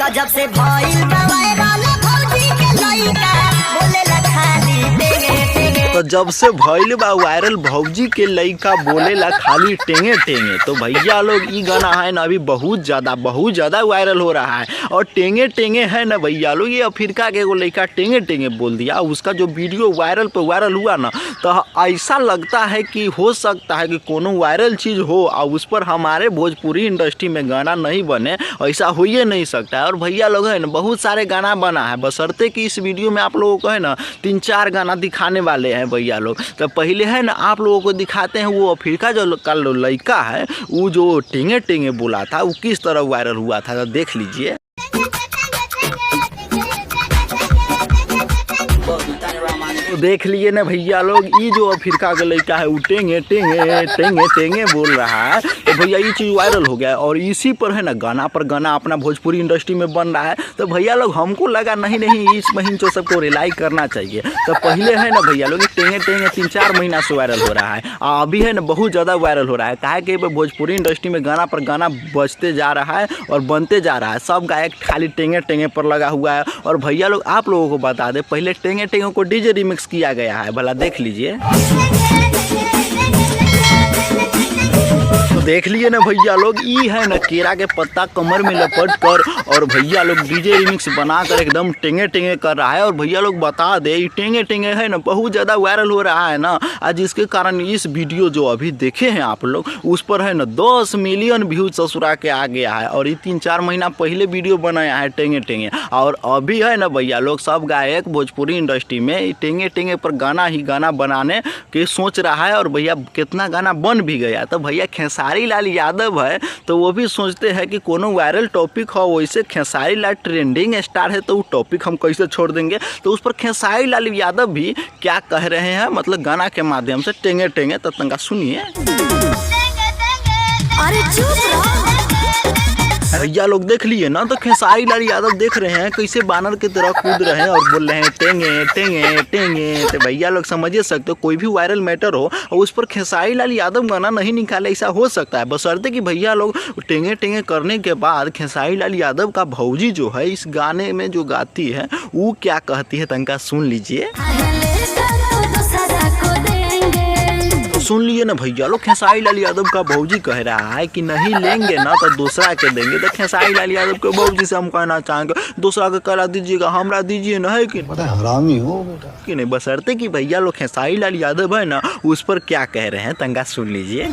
तो जब से भइल बा वायरल भौजी के लइका बोलेला खाली टेंगे टेंगे। तो जब से भइल बा वायरल भौजी के लइका बोलेला खाली टेंगे टेंगे। तो भैया लोग ई गाना है ना अभी बहुत ज़्यादा वायरल हो रहा है। और टेंगे टेंगे है ना भैया लोग, ये अफ्रीका के एगो लइका टेंगे टेंगे बोल दिया। उसका जो वीडियो वायरल हुआ ना, तो ऐसा लगता है कि हो सकता है कि कोनो वायरल चीज़ हो और उस पर हमारे भोजपुरी इंडस्ट्री में गाना नहीं बने, ऐसा हो ही नहीं सकता है। और भैया लोग है ना बहुत सारे गाना बना है, बशर्ते कि इस वीडियो में आप लोगों को है ना 3-4 गाना दिखाने वाले हैं भैया लोग। तो पहले है ना आप लोगों को दिखाते हैं वो अफ्रीका जो का लड़का है, वो जो टेंगे टेंगे बोला था वो किस तरह वायरल हुआ था, तो देख लीजिए। तो देख लिए ना भैया लोग, ये जो अफ्रीका का लड़का है वो टेंगे टेंगे टेंगे टेंगे बोल रहा है। तो भैया ये चीज़ वायरल हो गया और इसी पर है ना गाना पर गाना अपना भोजपुरी इंडस्ट्री में बन रहा है। तो भैया लोग हमको लगा नहीं इस महीने जो सबको रिलाई करना चाहिए। तो पहले है ना भैया लोग टेंगे टेंगे 3-4 महीना से वायरल हो रहा है, अभी है ना बहुत ज़्यादा वायरल हो रहा है। कहा कि भोजपुरी इंडस्ट्री में गाना पर गाना बजते जा रहा है और बनते जा रहा है, सब गायक खाली टेंगे टेंगे पर लगा हुआ है। और भैया लोग आप लोगों को बता दें, पहले टेंगे टेंगे को डीजे रिमिक्स किया गया है, भला देख लीजिए। तो देख लिए ना भैया लोग, ई है ना केरा के पत्ता कमर में लपट कर और भैया लोग डीजे रिमिक्स बनाकर एकदम टेंगे टेंगे कर रहा है। और भैया लोग बता दे ये टेंगे टेंगे है ना बहुत ज़्यादा वायरल हो रहा है ना आज, जिसके कारण इस वीडियो जो अभी देखे हैं आप लोग उस पर है ना 10 मिलियन व्यूज ससुरा के आ गया है। और ये 3-4 महीना पहले वीडियो बनाया है टेंगे टेंगे, और अभी है ना भैया लोग सब गायक भोजपुरी इंडस्ट्री में टेंगे टेंगे पर गाना बनाने के सोच रहा है। और भैया कितना गाना बन भी गया। तो भैया खेसारी लाल यादव है तो वो भी सोचते हैं कि कोनो वायरल टॉपिक हो, वैसे खेसारी लाल ट्रेंडिंग स्टार है तो वो टॉपिक हम कैसे छोड़ देंगे। तो उस पर खेसारी लाल यादव भी क्या कह रहे हैं, मतलब गाना के माध्यम से टेंगे टेंगे। तो तंगा सुनिए। अरे भैया लोग देख लिए ना, तो खेसारी लाल यादव देख रहे हैं कैसे बानर की तरह कूद रहे हैं और बोल रहे हैं टेंगे टेंगे टेंगे। तो भैया लोग समझ सकते हो कोई भी वायरल मैटर हो और उस पर खेसारी लाल यादव गाना नहीं निकाले, ऐसा हो सकता है। बशर्ते कि भैया लोग टेंगे टेंगे करने के बाद खेसारी लाल यादव का भौजी जो है इस गाने में जो गाती है वो क्या कहती है, तंका सुन लीजिए। सुन लिए ना भैया लोग, खेसारी लाल यादव का भौजी कह रहा है कि नहीं लेंगे ना तो दूसरा के देंगे। तो खेसारी लाल यादव के भौजी से हम कहना चाहेंगे दूसरा के करा दीजिएगा, हमरा दीजिए ना, है कि हरामी हो बेटा कि नहीं। बशर्ते कि भैया लोग खेसारी लाल यादव है ना उस पर क्या कह रहे हैं, तंगा सुन लीजिए।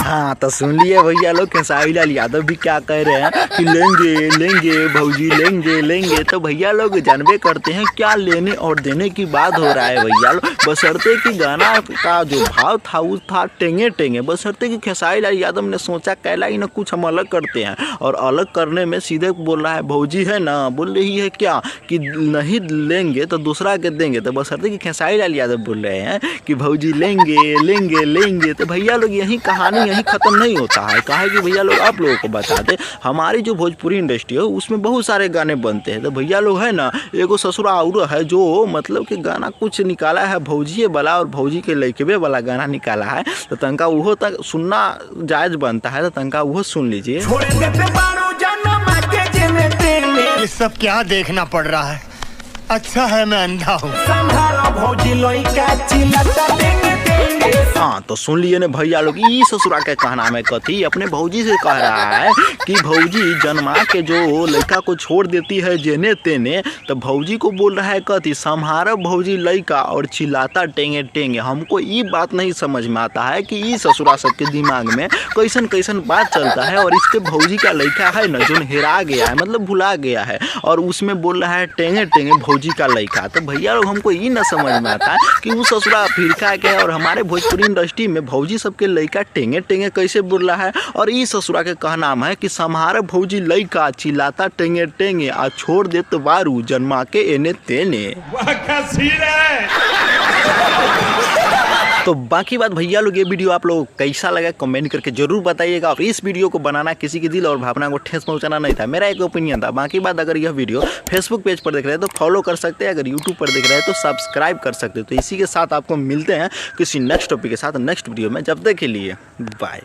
हाँ तो सुन लिए भैया लोग, खेसारी लाल यादव भी क्या कह रहे हैं कि लेंगे लेंगे भौजी लेंगे लेंगे। तो भैया लोग जानबे करते हैं क्या लेने और देने की बात हो रहा है भैया लोग। बशर्ते कि गाना का जो भाव था वो था टेंगे टेंगे। बशर्ते कि खेसारी लाल यादव ने सोचा कैला ही ना कुछ हम अलग करते हैं, और अलग करने में सीधे बोल रहा है भौजी है ना बोल रही है क्या कि नहीं लेंगे तो दूसरा के देंगे। तो बशर्ते कि खेसारी लाल यादव बोल रहे हैं कि भौजी लेंगे लेंगे लेंगे। तो भैया लोग यही कहानी यही खत्म नहीं होता है। कहा है कि भैया लोग आप लोगों को बता दें, हमारी जो भोजपुरी इंडस्ट्री है उसमें बहुत सारे गाने बनते हैं। तो भैया लोग है ना एगो ससुरा और है जो मतलब कि गाना कुछ निकाला है भौजी वाला और भौजी के लइकबे वाला गाना निकाला है। तो तंका वो तक सुनना जायज बनता है, तो तंका वो सुन लीजिए। ये सब क्या देखना पड़ रहा है, अच्छा है मैं अंधा हूँ। हाँ तो सुन लिए ना भैया लोग, ये ससुरा के कहना में कथी अपने भौजी से कह रहा है कि भौजी जन्मा के जो लड़का को छोड़ देती है जेने तेने। तो भौजी को बोल रहा है कथी सम्हारा भौजी लड़का और चिल्लाता टेंगे टेंगे। हमको ये बात नहीं समझ में आता है कि ये ससुरा सबके दिमाग में कैसन कैसन बात चलता है। और इसके भौजी का लड़का है ना जो हेरा गया है, मतलब भुला गया है, और उसमें बोल रहा है टेंगे टेंगे भौजी का लड़का। तो भैया लोग हमको ये ना समझ में आता है कि वो ससुरा अफ्रीका के है और हमारे भोजपुरी इंडस्ट्री में भौजी सबके लड़का टेंगे टेंगे कैसे बोल रहा है। और ये ससुरा के कहना है कि सम्हारा भौजी लड़का चिल्लाता टेंगे टेंगे आ छोड़ दे तो बारू जन्मा के एने तेने। तो बाकी बात भैया लोग, ये वीडियो आप लोग कैसा लगा कमेंट करके जरूर बताइएगा। और इस वीडियो को बनाना किसी के दिल और भावना को ठेस पहुंचाना नहीं था, मेरा एक ओपिनियन था। बाकी बात अगर यह वीडियो फेसबुक पेज पर देख रहे हैं तो फॉलो कर सकते हैं, अगर यूट्यूब पर देख रहे हैं तो सब्सक्राइब कर सकते हैं। तो इसी के साथ आपको मिलते हैं किसी नेक्स्ट टॉपिक के साथ नेक्स्ट वीडियो में। जब तक के लिए बाय।